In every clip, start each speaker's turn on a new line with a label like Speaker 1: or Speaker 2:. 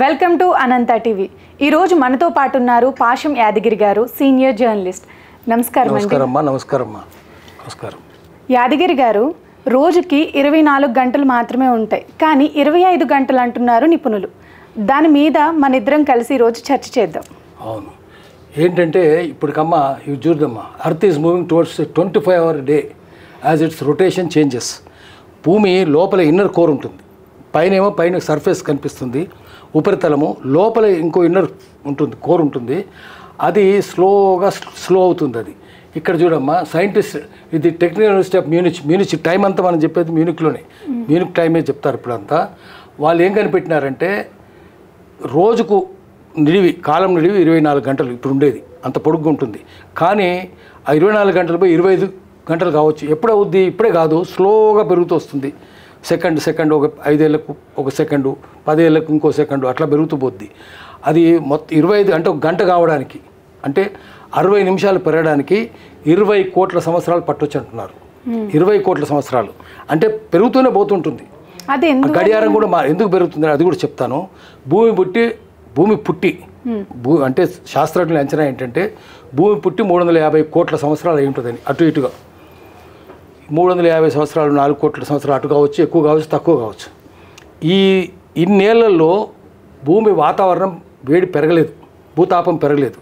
Speaker 1: Welcome to Anantha TV. ఈరోజు మనతో పాటు ఉన్నారు పాషం యాదగిరి గారు, సీనియర్ జర్నలిస్ట్. నమస్కారం అండి.
Speaker 2: నమస్కారం.
Speaker 1: యాదగిరి గారు, రోజుకి 24 గంటలు మాత్రమే ఉంటాయి, కానీ 25 గంటలు అంటున్నారు నిపుణులు. దాని మీద మన ఇద్దరం కలిసి ఈరోజు చర్చ చేద్దాం.
Speaker 2: అవును, ఏంటంటే ఇప్పటికమ్మా ఇవి చూద్దామా, earth is moving towards 25-hour day as it's rotation changes. భూమి లోపల ఇన్నర్ కోర్ ఉంటుంది, పైన సర్ఫేస్ కనిపిస్తుంది, ఉపరితలము లోపల ఇంకో ఇన్నర్ ఉంటుంది, కోర్ ఉంటుంది. అది స్లో అవుతుంది. అది ఇక్కడ చూడమ్మా, సైంటిస్ట్, ఇది technical university of Munich time అంతా మనం చెప్పేది మ్యూనిక్లోనే, మ్యూనిక్ టైమే చెప్తారు ఇప్పుడంతా. వాళ్ళు ఏం కనిపెట్టినారంటే రోజుకు కాలం నిడివి 24 గంటలు ఇప్పుడు ఉండేది, అంత పొడుగ్గా ఉంటుంది. కానీ ఆ 24 గంటలు పోయి 25 గంటలు కావచ్చు. ఎప్పుడు అవుద్ది? ఇప్పుడే కాదు, స్లోగా పెరుగుతూ వస్తుంది. సెకండ్ ఒక 5 ఏళ్ళకు ఒక సెకండు, 10 ఏళ్ళకు ఇంకో సెకండు, అట్లా పెరుగుతూ పోద్ది. అది మొత్తం 25 అంటే ఒక గంట కావడానికి, అంటే 60 నిమిషాలు పెరగడానికి 20 కోట్ల సంవత్సరాలు పట్టొచ్చు అంటున్నారు. 20 కోట్ల సంవత్సరాలు అంటే పెరుగుతూనే పోతుంటుంది. గడియారం కూడా ఎందుకు పెరుగుతుంది అది కూడా చెప్తాను. భూమి పుట్టి అంటే శాస్త్రజ్ఞుల అంచనా ఏంటంటే భూమి పుట్టి 350 కోట్ల సంవత్సరాలు అయి ఉంటుందని, అటు ఇటుగా 350 సంవత్సరాలు, 4 కోట్ల సంవత్సరాలు అటు కావచ్చు, ఎక్కువ కావచ్చు, తక్కువ కావచ్చు. ఇన్నేళ్లలో భూమి వాతావరణం వేడి పెరగలేదు, భూతాపం పెరగలేదు.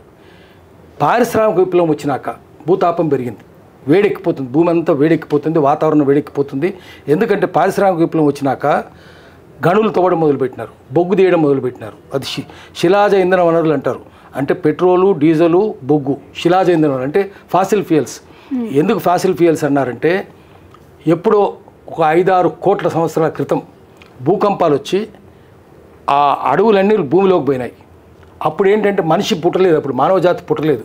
Speaker 2: పారిశ్రామిక విప్లవం వచ్చినాక భూతాపం పెరిగింది, వేడెక్కిపోతుంది, భూమి అంతా వేడెక్కిపోతుంది, వాతావరణం వేడెక్కిపోతుంది. ఎందుకంటే పారిశ్రామిక విప్లవం వచ్చినాక గనులు తవ్వడం మొదలుపెట్టినారు, బొగ్గు తీయడం మొదలుపెట్టినారు. అది శిలాజ ఇంధన వనరులు అంటారు. అంటే పెట్రోలు, డీజిలు, బొగ్గు, శిలాజ ఇంధన వనరులు అంటే ఫాసిల్ ఫ్యూయల్స్. ఎందుకు ఫాసిల్ ఫ్యూయల్స్ అన్నారంటే ఎప్పుడో ఒక 5-6 కోట్ల సంవత్సరాల క్రితం భూకంపాలు వచ్చి ఆ అడవులన్నీ భూమిలోకి పోయినాయి. అప్పుడు ఏంటంటే మనిషి పుట్టలేదు, అప్పుడు మానవ జాతి పుట్టలేదు.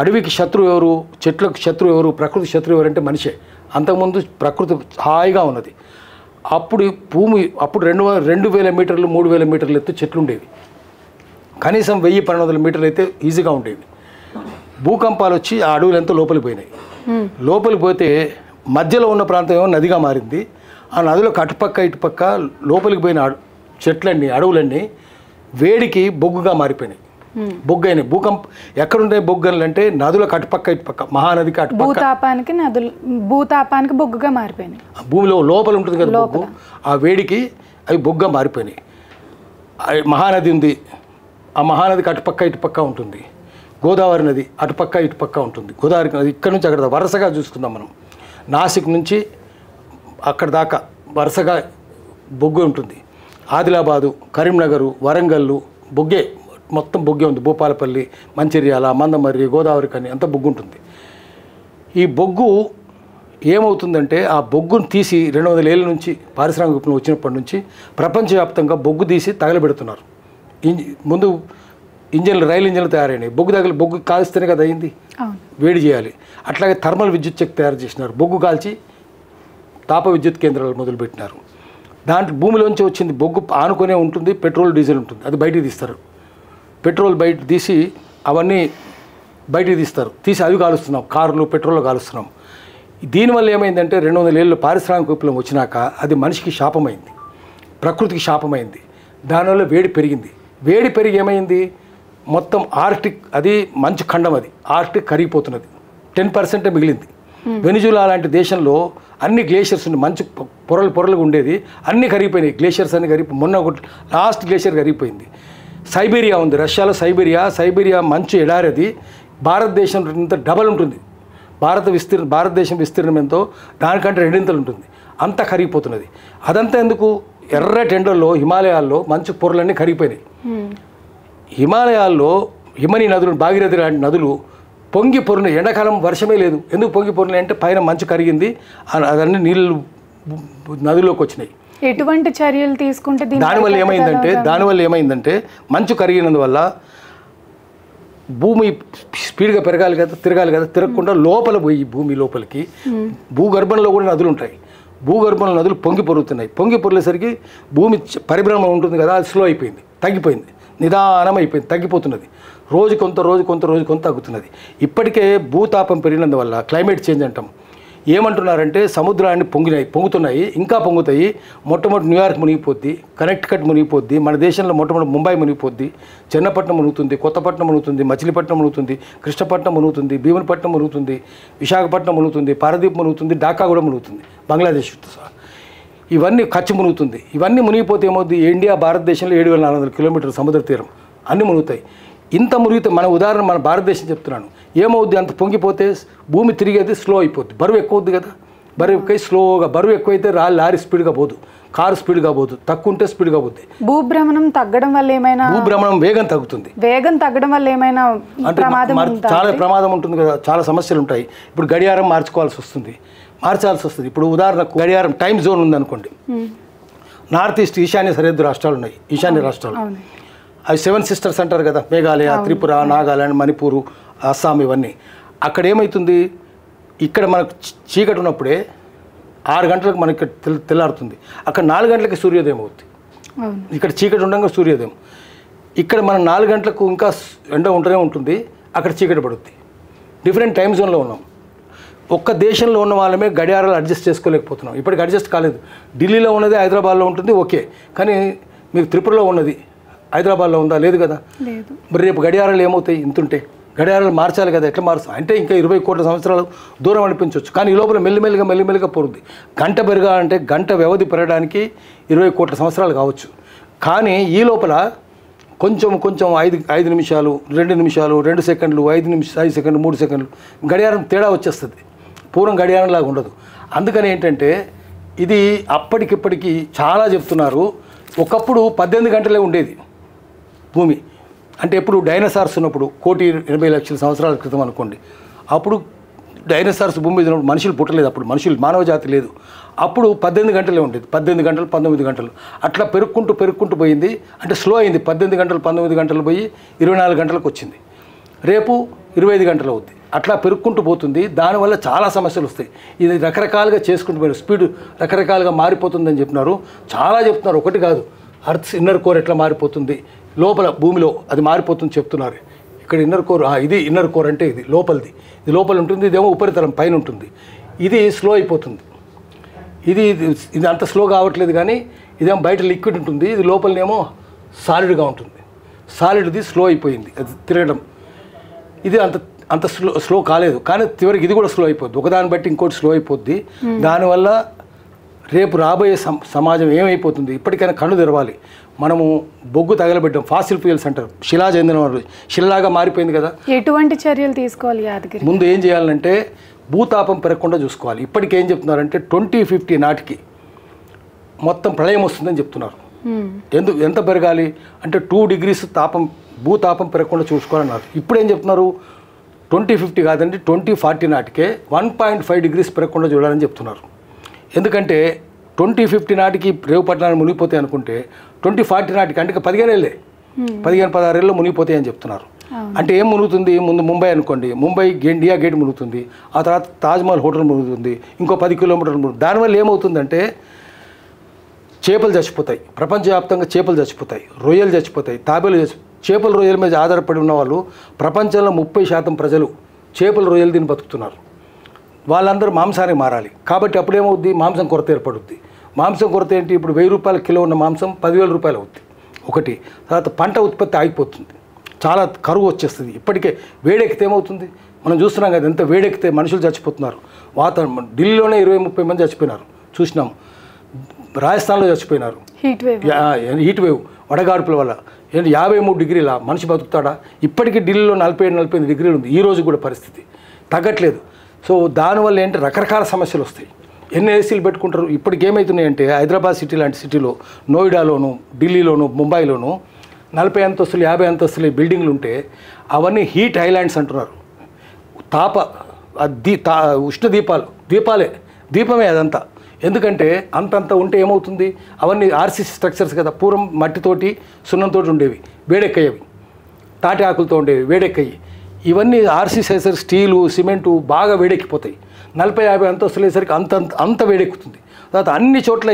Speaker 2: అడవికి శత్రువు ఎవరు, చెట్లకు శత్రువు ఎవరు, ప్రకృతి శత్రువు ఎవరంటే మనిషే. అంతకుముందు ప్రకృతి హాయిగా ఉన్నది. అప్పుడు భూమి 2,000 మీటర్లు 3,000 మీటర్లు ఎత్తు చెట్లు ఉండేవి, కనీసం 1,000-1,200 మీటర్లు అయితే ఈజీగా ఉండేవి. భూకంపాలు వచ్చి ఆ అడవులు ఎంతో లోపలికి పోయినాయి. లోపలికి పోతే మధ్యలో ఉన్న ప్రాంతం ఏమో నదిగా మారింది. ఆ నదిలోకి అటుపక్క ఇటుపక్క లోపలికి పోయిన చెట్లన్నీ, అడవులన్నీ వేడికి బొగ్గుగా మారిపోయినాయి, బొగ్గు అయినాయి. ఎక్కడుంటాయి బొగ్గులు అంటే నదులకు అటుపక్క ఇటుపక్క, మహానదికి అటుపక్క,
Speaker 1: భూతాపానికి బొగ్గుగా మారిపోయినాయి.
Speaker 2: భూమిలో లోపల ఉంటుంది కదా బొగ్గు, ఆ వేడికి అవి బొగ్గుగా మారిపోయినాయి. మహానది ఉంది, ఆ మహానదికి అటుపక్క ఇటుపక్క ఉంటుంది. గోదావరి నది అటుపక్క ఇటుపక్క ఉంటుంది. గోదావరి నది ఇక్కడ నుంచి అక్కడ వరుసగా చూసుకుందాం మనం, నాసిక్ నుంచి అక్కడ దాకా వరుసగా బొగ్గు ఉంటుంది. ఆదిలాబాదు, కరీంనగరు, వరంగల్లు బొగ్గే, మొత్తం బొగ్గే ఉంది. భూపాలపల్లి, మంచిర్యాల, మందమర్రి, గోదావరి కని అంతా బొగ్గు ఉంటుంది. ఈ బొగ్గు ఏమవుతుందంటే ఆ బొగ్గును తీసి 200 ఏళ్ళ నుంచి పారిశ్రామిక విప్లవం వచ్చినప్పటి నుంచి ప్రపంచవ్యాప్తంగా బొగ్గు తీసి తగలబెడుతున్నారు. ముందు రైలు ఇంజన్లు తయారైనాయి, బొగ్గు కాల్స్తేనే కదా అయింది, వేడి చేయాలి. అట్లాగే థర్మల్ విద్యుత్ శక్తి తయారు చేసినారు, బొగ్గు కాల్చి తాప విద్యుత్ కేంద్రాలు మొదలుపెట్టినారు. దాంట్లో భూమిలోంచి వచ్చింది బొగ్గు ఆనుకునే ఉంటుంది, పెట్రోల్ డీజిల్ ఉంటుంది, అది బయటికి తీస్తారు. పెట్రోల్ బయట తీసి అవన్నీ బయటికి తీసి అవి కాలుస్తున్నాం, కార్లు పెట్రోల్ కాలుస్తున్నాం. దీనివల్ల ఏమైందంటే 200 ఏళ్ళు పారిశ్రామిక విప్లవం వచ్చినాక అది మనిషికి శాపమైంది, ప్రకృతికి శాపమైంది. దానివల్ల వేడి పెరిగింది. వేడి పెరిగి ఏమైంది, మొత్తం ఆర్టిక్, అది మంచు ఖండం, అది ఆర్టిక్ కరిగిపోతున్నది, 10% మిగిలింది. వెనిజులా లాంటి దేశంలో అన్ని గ్లేషియర్స్ ఉన్నాయి, మంచు పొరలుగా ఉండేది, అన్నీ కరిగిపోయినాయి. గ్లేషియర్స్ అన్నీ మొన్న ఒక లాస్ట్ గ్లేషియర్ కరిగిపోయింది. సైబీరియా ఉంది, రష్యాలో సైబీరియా మంచు ఎడారది భారతదేశం డబల్ ఉంటుంది. భారతదేశం విస్తీర్ణం ఎంతో దానికంటే 2 ఇంతలు ఉంటుంది, అంతా కరిగిపోతున్నది. అదంతా ఎందుకు? ఎర్రటి ఎండల్లో హిమాలయాల్లో మంచు పొరలన్నీ కరిగిపోయినాయి. హిమాలయాల్లో హిమనీ నదులు, భాగీరథి లాంటి నదులు పొంగి పొరినాయి. ఎండాకాలం వర్షమే లేదు. ఎందుకు పొంగి పొరినాయి అంటే పైన మంచు కరిగింది, అదన్నీ నీళ్ళు నదుల్లోకి వచ్చినాయి.
Speaker 1: ఎటువంటి చర్యలు తీసుకుంటే
Speaker 2: దానివల్ల ఏమైందంటే మంచు కరిగినందువల్ల భూమి స్పీడ్గా తిరగాలి కదా, తిరగకుండా లోపల పోయి భూమి లోపలికి భూగర్భంలో కూడా నదులు ఉంటాయి. భూగర్భంలో నదులు పొంగి పొరిలేసరికి భూమి పరిభ్రమణ ఉంటుంది కదా, అది స్లో అయిపోయింది, తగ్గిపోయింది, నిదానం అయిపోయింది, తగ్గిపోతున్నది. రోజు కొంత తగ్గుతున్నది. ఇప్పటికే భూతాపం పెరిగినందువల్ల క్లైమేట్ చేంజ్ అంటాం. ఏమంటున్నారంటే సముద్రాన్ని పొంగుతున్నాయి, ఇంకా పొంగుతాయి. మొట్టమొదటి న్యూయార్క్ మునిగిపోద్ది, కనెక్టికట్ మునిగిపోద్ది, మన దేశంలో మొట్టమొదటి ముంబై మునిగిపోద్ది, చెన్నపట్నం మునుగుతుంది, కొత్తపట్నం మునుగుతుంది, మచిలీపట్నం మునుగుతుంది, కృష్ణపట్నం మునుగుతుంది, భీమునిపట్నం మునుగుతుంది, విశాఖపట్నం మునుగుతుంది, పారదీప్ మునుగుతుంది, ఢాకా కూడా మునుగుతుంది, బంగ్లాదేశ్ సహా. ఇవన్నీ కచ్ మునుగుతుంది. ఇవన్నీ మునిగిపోతే ఏమవుతుంది? ఇండియా భారతదేశంలో 7,400 కిలోమీటర్ల సముద్ర తీరం అన్నీ మునుగుతాయి. ఇంత మునిగితే మన ఉదాహరణ మన భారతదేశం చెప్తున్నాను. ఏమవుద్ది? అంత పొంగిపోతే భూమి తిరిగేది స్లో అయిపోద్ది, బరువు ఎక్కువ అవుద్ది కదా. బరువు ఎక్కువ స్లోగా, బరువు ఎక్కువైతే లారీ స్పీడ్గా పోదు, కారు స్పీడ్గా పోదు, తక్కువ ఉంటే స్పీడ్గా పోద్ది.
Speaker 1: భూభ్రమణం తగ్గడం వల్ల ఏమైనా?
Speaker 2: భూభ్రమణం వేగం తగ్గుతుంది.
Speaker 1: వేగం తగ్గడం వల్ల ఏమైనా ప్రమాదం?
Speaker 2: చాలా ప్రమాదం ఉంటుంది కదా, చాలా సమస్యలు ఉంటాయి. ఇప్పుడు గడియారం మార్చాల్సి వస్తుంది. ఇప్పుడు ఉదాహరణకు గడియారం టైం జోన్ ఉందనుకోండి, నార్త్ ఈస్ట్ ఈశాన్య సరిహద్దు రాష్ట్రాలు ఉన్నాయి, ఈశాన్య రాష్ట్రాలు. అవి 7 సిస్టర్స్ అంటారు కదా, మేఘాలయ, త్రిపుర, నాగాలాండ్, మణిపూరు, అస్సాం, ఇవన్నీ. అక్కడ ఏమవుతుంది? ఇక్కడ మనకు చీకటి ఉన్నప్పుడే 6 గంటలకు మనకి తెల్లారుతుంది, అక్కడ 4 గంటలకి సూర్యోదయం అవుతుంది. ఇక్కడ చీకటి ఉండగా సూర్యోదయం. ఇక్కడ మనం 4 గంటలకు ఇంకా ఎండ ఉంటూనే ఉంటుంది, అక్కడ చీకటి పడుద్ది. డిఫరెంట్ టైం జోన్లో ఉన్నాం. ఒక్క దేశంలో ఉన్న వాళ్ళమే గడియారాలు అడ్జస్ట్ చేసుకోలేకపోతున్నాం. ఇప్పటికి అడ్జస్ట్ కాలేదు. ఢిల్లీలో ఉన్నది హైదరాబాద్లో ఉంటుంది, ఓకే. కానీ మీకు త్రిపురలో ఉన్నది హైదరాబాద్లో ఉందా? లేదు కదా. మరి రేపు గడియారాలు ఏమవుతాయి? ఇంతుంటే గడియారాలు మార్చాలి కదా. ఎట్లా మారుస్తాం అంటే ఇంకా 20 కోట్ల సంవత్సరాలు దూరం అనిపించవచ్చు, కానీ ఈ లోపల మెల్లిమెల్లిగా పోరుద్ది. గంట పెరగాలంటే గంట వ్యవధి పెరగడానికి 20 కోట్ల సంవత్సరాలు కావచ్చు. కానీ ఈ లోపల కొంచెం 5 నిమిషాలు, 2 నిమిషాలు, 2 సెకండ్లు, 5 సెకండ్లు, 3 సెకండ్లు గడియారం తేడా వచ్చేస్తుంది. పూర్వం గడియారంలాగా ఉండదు. అందుకని ఏంటంటే ఇది అప్పటికిప్పటికి చాలా చెప్తున్నారు. ఒకప్పుడు 18 గంటలే ఉండేది భూమి. అంటే ఎప్పుడు డైనోసార్స్ ఉన్నప్పుడు 1,80,00,000 సంవత్సరాల క్రితం అనుకోండి. అప్పుడు డైనోసార్స్ భూమి మీద ఉన్నప్పుడు మనుషులు పుట్టలేదు, అప్పుడు మానవ జాతి లేదు. అప్పుడు 18 గంటలే ఉండేది. 18 గంటలు, 19 గంటలు అట్లా పెరుక్కుంటూ పోయింది. అంటే స్లో అయింది. 18 గంటలు, 19 గంటలు పోయి 24 గంటలకు వచ్చింది. రేపు 25 గంటలు అవుద్ది. అట్లా పెరుక్కుంటూ పోతుంది. దానివల్ల చాలా సమస్యలు వస్తాయి. ఇది రకరకాలుగా చేసుకుంటూ పోయారు. స్పీడ్ రకరకాలుగా మారిపోతుందని చెప్పినారు, చాలా చెప్తున్నారు. ఒకటి కాదు, అర్త్స్ ఇన్నర్ కోర్ ఎట్లా మారిపోతుంది, లోపల భూమిలో అది మారిపోతుంది చెప్తున్నారు. ఇక్కడ ఇన్నర్ కోర్, ఇది ఇన్నర్ కోర్ అంటే ఇది లోపలిది, ఇది లోపల ఉంటుంది, ఇదేమో ఉపరితలం పైన ఉంటుంది. ఇది స్లో అయిపోతుంది. ఇది అంత స్లో కావట్లేదు, కానీ ఇదేమో బయట లిక్విడ్ ఉంటుంది, ఇది లోపలనేమో సాలిడ్గా ఉంటుంది. సాలిడ్ది స్లో అయిపోయింది అది తిరగడం. ఇది అంత స్లో కాలేదు, కానీ చివరికి ఇది కూడా స్లో అయిపోద్ది. ఒకదాన్ని బట్టి ఇంకోటి స్లో అయిపోద్ది. దానివల్ల రేపు రాబోయే సమాజం ఏమైపోతుంది? ఇప్పటికైనా కళ్ళు తెరవాలి. మనము బొగ్గు తగలబెట్టాం, ఫాసిల్ ఫ్యూయల్స్ అంటారు, శిలలాగా మారిపోయింది కదా.
Speaker 1: ఎటువంటి చర్యలు తీసుకోవాలి యాదగిరి? ముందు
Speaker 2: ఏం చేయాలంటే భూతాపం పెరగకుండా చూసుకోవాలి. ఇప్పటికి ఏం చెప్తున్నారంటే 2050 నాటికి మొత్తం ప్రళయం వస్తుందని చెప్తున్నారు. ఎంత పెరగాలి అంటే 2 degrees భూతాపం పెరగకుండా చూసుకోవాలన్నారు. ఇప్పుడు ఏం చెప్తున్నారు? 2050 కాదండి, 2040 నాటికే 1.5 degrees పెరగకుండా చూడాలని చెప్తున్నారు. ఎందుకంటే 2050 నాటికి రేవుపట్నాన్ని మునిగిపోతాయి అనుకుంటే 2040 నాటికి అంటే 15-16 ఏళ్ళు మునిగిపోతాయి అని చెప్తున్నారు. అంటే ఏం మునుగుతుంది? ముందు ముంబై అనుకోండి, ముంబై ఇండియా గేట్ మునుగుతుంది, ఆ తర్వాత తాజ్మహల్ హోటల్ మునుగుతుంది, ఇంకో 10 కిలోమీటర్లు మునుగుతుంది. దానివల్ల ఏమవుతుందంటే చేపలు చచ్చిపోతాయి, ప్రపంచవ్యాప్తంగా చేపలు చచ్చిపోతాయి, రొయ్యలు చచ్చిపోతాయి, తాబేలు చేపల రొయ్యల మీద ఆధారపడి ఉన్న వాళ్ళు ప్రపంచంలో 30% ప్రజలు చేపల రొయ్యలు తిని బతుకుతున్నారు. వాళ్ళందరూ మాంసానికి మారాలి. కాబట్టి అప్పుడేమవుద్ది? మాంసం కొరత ఏర్పడుద్ది. మాంసం కొరత ఏంటి? ఇప్పుడు 1000 రూపాయల కిలో ఉన్న మాంసం 10,000 రూపాయలు అవుద్ది ఒకటి. తర్వాత పంట ఉత్పత్తి ఆగిపోతుంది, చాలా కరువు వచ్చేస్తుంది. ఇప్పటికే వేడెక్కితే ఏమవుతుంది? మనం చూస్తున్నాం కదా, ఎంత వేడెక్కితే మనుషులు చచ్చిపోతున్నారు. వాతావరణం ఢిల్లీలోనే 20-30 మంది చచ్చిపోయినారు చూసినాం. రాజస్థాన్లో చచ్చిపోయినారు. హీట్ వేవ్ వడగాడుపుల వల్ల. 53 డిగ్రీల మనిషి బతుకుతాడా? ఇప్పటికీ ఢిల్లీలో 47-48 డిగ్రీలు ఉంది. ఈ రోజు కూడా పరిస్థితి తగ్గట్లేదు. సో దానివల్ల ఏంటి? రకరకాల సమస్యలు వస్తాయి. ఎన్ని ఏసీలు పెట్టుకుంటారు? ఇప్పటికి ఏమవుతున్నాయంటే హైదరాబాద్ సిటీ లాంటి సిటీలో, నోయిడాలోను, ఢిల్లీలోను, ముంబైలోను 40 అంతస్తులు 50 అంతస్తులు బిల్డింగ్లు ఉంటే అవన్నీ హీట్ ఐలాండ్స్ అంటున్నారు. ఉష్ణ దీపమే అదంతా. ఎందుకంటే అంతంత ఉంటే ఏమవుతుంది? అవన్నీ ఆర్సీసీ స్ట్రక్చర్స్ కదా, పూర్వం మట్టితోటి సున్నంతో ఉండేవి, వేడెక్కయ్యేవి, తాటి ఆకులతో ఉండేవి, వేడెక్కయ్యి. ఇవన్నీ ఆర్సీసీ స్టీలు, సిమెంటు బాగా వేడెక్కిపోతాయి. 40-50 అంతస్తులు వేసరికి అంత వేడెక్కుతుంది. తర్వాత అన్ని చోట్ల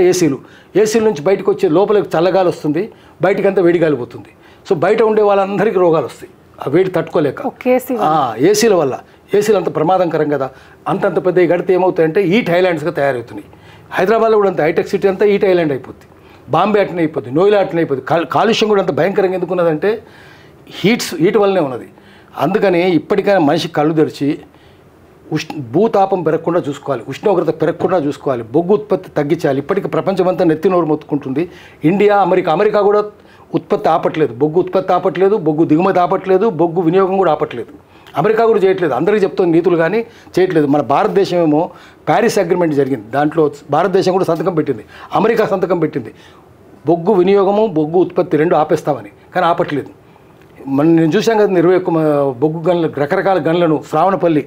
Speaker 2: ఏసీల నుంచి బయటకు వచ్చే లోపలికి చల్లగాలి వస్తుంది, బయటికంతా వేడిగాలి పోతుంది. సో బయట ఉండే వాళ్ళందరికీ రోగాలు వస్తాయి, ఆ వేడి తట్టుకోలేక, ఏసీల వల్ల. ఏసీలు అంత ప్రమాదకరం కదా. అంతంత పెద్ద కడితే ఏమవుతాయంటే హీట్ ఐలాండ్స్గా తయారవుతున్నాయి. హైదరాబాద్లో కూడా అంత హైటెక్ సిటీ అంతా హీట్ ఐలాండ్ అయిపోద్ది, బాంబే అట్నే అయిపోద్ది, నోయిలా అట్నే అయిపోద్ది. కాలుష్యం కూడా అంత భయంకరంగా ఎందుకున్నదంటే హీట్ వల్లనే ఉన్నది. అందుకని ఇప్పటికైనా మనిషి కళ్ళు తెరిచి భూతాపం పెరగకుండా చూసుకోవాలి, ఉష్ణోగ్రత పెరగకుండా చూసుకోవాలి, బొగ్గు ఉత్పత్తి తగ్గించాలి. ఇప్పటికీ ప్రపంచమంతా నెత్తి నోరు మొత్తుకుంటుంది. ఇండియా, అమెరికా కూడా ఉత్పత్తి ఆపట్లేదు, బొగ్గు ఉత్పత్తి ఆపట్లేదు, బొగ్గు దిగుమతి ఆపట్లేదు, బొగ్గు వినియోగం కూడా ఆపట్లేదు. అమెరికా కూడా చేయట్లేదు, అందరికీ చెప్తుంది నీతులు కానీ చేయట్లేదు. మన భారతదేశం ఏమో ప్యారిస్ అగ్రిమెంట్ జరిగింది, దాంట్లో భారతదేశం కూడా సంతకం పెట్టింది, అమెరికా సంతకం పెట్టింది, బొగ్గు వినియోగము బొగ్గు ఉత్పత్తి రెండు ఆపేస్తామని. కానీ ఆపట్లేదు. నేను చూసాం కదా 21 బొగ్గు గనులు, రకరకాల గనులను శ్రావణపల్లి,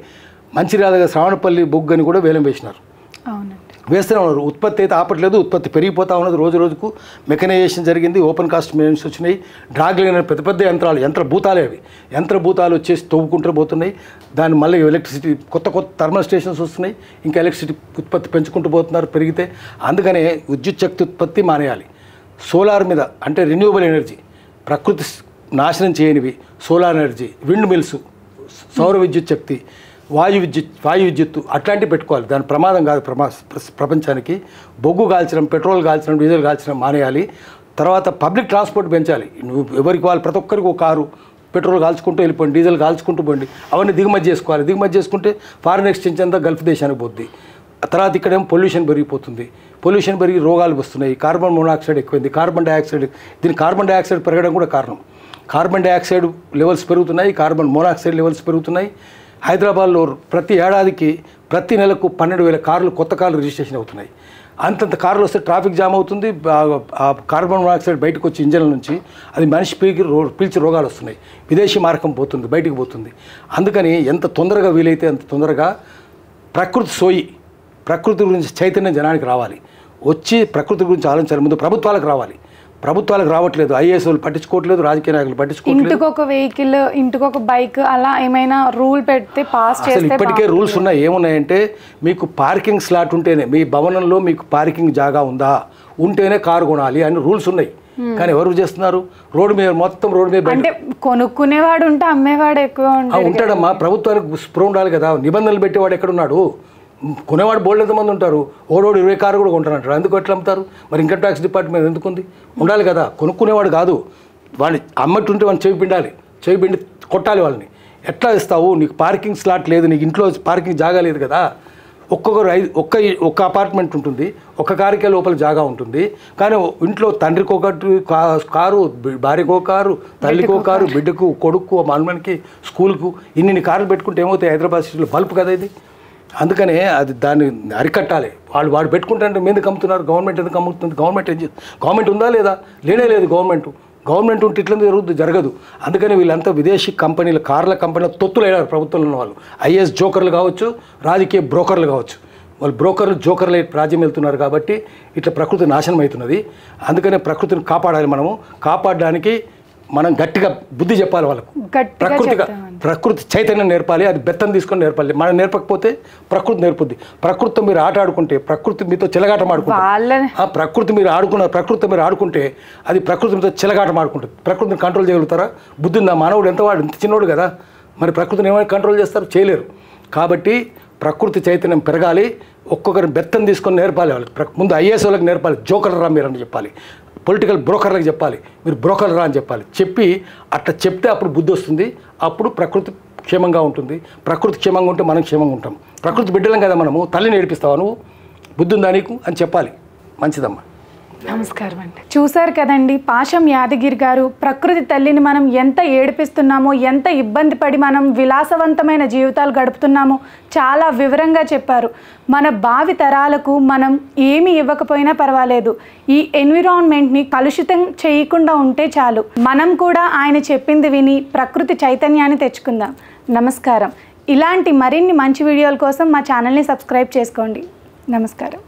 Speaker 2: మంచిర్యాల దగ్గర శ్రావణపల్లి బొగ్గు అని కూడా వేలం వేసినారు. వేస్తూనే ఉన్నారు. ఉత్పత్తి అయితే ఆపట్లేదు, ఉత్పత్తి పెరిగిపోతూ ఉన్నది. రోజు రోజుకు మెకనైజేషన్ జరిగింది, ఓపెన్ కాస్ట్ మెషిన్స్ వచ్చినాయి, డ్రాగ్లైన పెద్ద పెద్ద యంత్రభూతాలే అవి. యంత్రభూతాలు వచ్చేసి తవ్వుకుంటూ పోతున్నాయి. దాన్ని మళ్ళీ ఎలక్ట్రిసిటీ కొత్త థర్మల్ స్టేషన్స్ వస్తున్నాయి, ఇంకా ఎలక్ట్రిసిటీ ఉత్పత్తి పెంచుకుంటూ పోతున్నారు పెరిగితే. అందుకనే విద్యుత్ శక్తి ఉత్పత్తి మానేయాలి. సోలార్ మీద అంటే రెన్యూవబుల్ ఎనర్జీ, ప్రకృతి నాశనం చేయనివి, సోలార్ ఎనర్జీ, విండ్ మిల్స్, సౌర విద్యుత్ శక్తి, వాయు విద్యుత్తు అట్లాంటివి పెట్టుకోవాలి. దాని ప్రమాదం కాదు ప్రపంచానికి. బొగ్గు కాల్చడం, పెట్రోల్ కాల్చడం, డీజిల్ కాల్చడం మానేయాలి. తర్వాత పబ్లిక్ ట్రాన్స్పోర్ట్ పెంచాలి. నువ్వు ఎవరికి వాళ్ళు ప్రతి ఒక్కరికి ఒక కారు, పెట్రోల్ కాల్చుకుంటూ వెళ్ళిపోండి, డీజిల్ కాల్చుకుంటూ పోండి, అవన్నీ దిగుమతి చేసుకోవాలి. దిగుమతి చేసుకుంటే ఫారిన్ ఎక్స్చేంజ్ అంతా గల్ఫ్ దేశానికి పోద్ది. తర్వాత ఇక్కడేమో పొల్యూషన్ పెరిగిపోతుంది, పొల్యూషన్ పెరిగి రోగాలు వస్తున్నాయి, కార్బన్ మోనాక్సైడ్ ఎక్కువైంది, కార్బన్ డైఆక్సైడ్. దీనికి కార్బన్ డైఆక్సైడ్ పెరగడం కూడా కారణం. కార్బన్ డైఆక్సైడ్ లెవెల్స్ పెరుగుతున్నాయి, కార్బన్ మోనాక్సైడ్ లెవెల్స్ పెరుగుతున్నాయి. హైదరాబాద్లో ప్రతి ఏడాదికి ప్రతి నెలకు 12,000 కార్లు, కొత్త కార్లు రిజిస్ట్రేషన్ అవుతున్నాయి. అంతంత కార్లు వస్తే ట్రాఫిక్ జామ్ అవుతుంది. ఆ కార్బన్ మోనాక్సైడ్ బయటకు వచ్చి ఇంజన్ల నుంచి అది మనిషి పీల్చి రోగాలు వస్తున్నాయి, విదేశీ మార్గం పోతుంది, బయటికి పోతుంది. అందుకని ఎంత తొందరగా వీలైతే అంత తొందరగా ప్రకృతి గురించి చైతన్యం జనానికి రావాలి. వచ్చి ప్రకృతి గురించి ఆలోచించాలి. ముందు ప్రభుత్వాలకు రావాలి. ప్రభుత్వాలకు రావట్లేదు, ఐఏఎస్ వాళ్ళు పట్టించుకోవట్లేదు, రాజకీయ నాయకులు పట్టించుకోవట్లేదు.
Speaker 1: ఇంటికి ఒక వెహికల్, ఇంటికి ఒక బైక్ అలా ఏమైనా రూల్ పెడితే పాస్ చేస్తే.
Speaker 2: ఇప్పటికే రూల్స్ ఉన్నాయి. ఏమున్నాయంటే మీకు పార్కింగ్ స్లాట్ ఉంటేనే, మీ భవనంలో మీకు పార్కింగ్ జాగా ఉందా ఉంటేనే కారు కొనాలి అని రూల్స్ ఉన్నాయి. కానీ ఎవరు చేస్తున్నారు? రోడ్డు మీద
Speaker 1: అంటే కొనుక్కునేవాడు ఉంటే అమ్మేవాడు ఎక్కువ
Speaker 2: ఉంటాడమ్మా. ప్రభుత్వానికి స్ప్రో ఉండాలి కదా. నిబంధనలు పెట్టేవాడు ఎక్కడున్నాడు? కొనేవాడు బోల్డ్ ఎంతమంది ఉంటారు? ఓడోడు 20 కార్లు కూడా కొంటారంటారు. ఎందుకు ఎట్లా అమ్ముతారు? మరి ఇన్కమ్ ట్యాక్స్ డిపార్ట్మెంట్ ఎందుకుంది? ఉండాలి కదా. కొనుక్కునేవాడు కాదు, వాళ్ళు అమ్మట్టుంటే వాళ్ళు చెవి పిండి కొట్టాలి వాళ్ళని. ఎట్లా ఇస్తావు? నీకు పార్కింగ్ స్లాట్ లేదు, నీకు ఇంట్లో పార్కింగ్ జాగా లేదు కదా. ఒక్క అపార్ట్మెంట్ ఉంటుంది, ఒక్క కారుకే లోపల జాగా ఉంటుంది. కానీ ఇంట్లో తండ్రికి ఒకటి కారు, భార్యకు ఒక కారు, తల్లికి ఒక కారు, బిడ్డకు, కొడుకు, మనమనికి, స్కూల్కు ఇన్ని కార్లు పెట్టుకుంటే ఏమవుతాయి? హైదరాబాద్ సిటీలో బల్బ్ కదా ఇది. అందుకనే అది దాన్ని అరికట్టాలి. వాడు పెట్టుకుంటే మీందుకు అమ్ముతున్నారు. గవర్నమెంట్ ఎందుకు అమ్ముతుంది? గవర్నమెంట్ ఉందా లేదా? లేదు. గవర్నమెంట్ ఉంటే ఇట్లా జరగదు. అందుకని వీళ్ళంతా విదేశీ కంపెనీలు, కార్ల కంపెనీలు తొత్తులు అయ్యారు ప్రభుత్వంలో ఉన్న వాళ్ళు. ఐఏఎస్ జోకర్లు కావచ్చు, రాజకీయ బ్రోకర్లు కావచ్చు. వాళ్ళు బ్రోకర్లు జోకర్లు రాజ్యం వెళ్తున్నారు కాబట్టి ఇట్లా ప్రకృతి నాశనం అవుతున్నది. అందుకనే ప్రకృతిని కాపాడాలి. కాపాడడానికి మనం గట్టిగా బుద్ధి చెప్పాలి వాళ్ళకు. ప్రకృతి చైతన్యం నేర్పాలి. అది బెత్తం తీసుకొని నేర్పాలి. మనం నేర్పకపోతే ప్రకృతి నేర్పుద్ది. ప్రకృతితో మీరు ఆట ఆడుకుంటే, ప్రకృతి మీతో చెలగాటం ఆడుకుంటే, ప్రకృతి మీరు ఆడుకుంటే అది ప్రకృతి మీతో చెలగాటం ఆడుకుంటుంది. ప్రకృతిని కంట్రోల్ చేయగలుగుతారా? బుద్ధి ఉందా? మానవుడు ఎంత చిన్నోడు కదా. మరి ప్రకృతిని ఏమైనా కంట్రోల్ చేస్తారు? చేయలేరు. కాబట్టి ప్రకృతి చైతన్యం పెరగాలి. ఒక్కొక్కరిని బెత్తం తీసుకొని నేర్పాలి వాళ్ళకి. ముందు ఐఏఎస్ వాళ్ళకి నేర్పాలి. జోకర్లు రా మీరు అని చెప్పాలి. పొలిటికల్ బ్రోకర్లకు చెప్పాలి, మీరు బ్రోకర్లు రా అని చెప్పాలి. చెప్పి అట్లా చెప్తే అప్పుడు బుద్ధి వస్తుంది. అప్పుడు ప్రకృతి క్షేమంగా ఉంటుంది. ప్రకృతి క్షేమంగా ఉంటే మనం క్షేమంగా ఉంటాం. ప్రకృతి బిడ్డలం కదా మనము. తల్లిని ఏడిపిస్తావా నువ్వు? బుద్ధి ఉందా నీకు అని చెప్పాలి. మంచిదమ్మా.
Speaker 1: నమస్కారం అండి. చూశారు కదండి పాశం యాదగిరి గారు. ప్రకృతి తల్లిని మనం ఎంత ఏడిపిస్తున్నామో, ఎంత ఇబ్బంది పడి మనం విలాసవంతమైన జీవితాలు గడుపుతున్నామో చాలా వివరంగా చెప్పారు. మన భావి తరాలకు మనం ఏమి ఇవ్వకపోయినా పర్వాలేదు, ఈ ఎన్విరాన్మెంట్ని కలుషితం చేయకుండా ఉంటే చాలు. మనం కూడా ఆయన చెప్పింది విని ప్రకృతి చైతన్యాన్ని తెచ్చుకుందాం. నమస్కారం. ఇలాంటి మరిన్ని మంచి వీడియోల కోసం మా ఛానల్ని సబ్స్క్రైబ్ చేసుకోండి. నమస్కారం.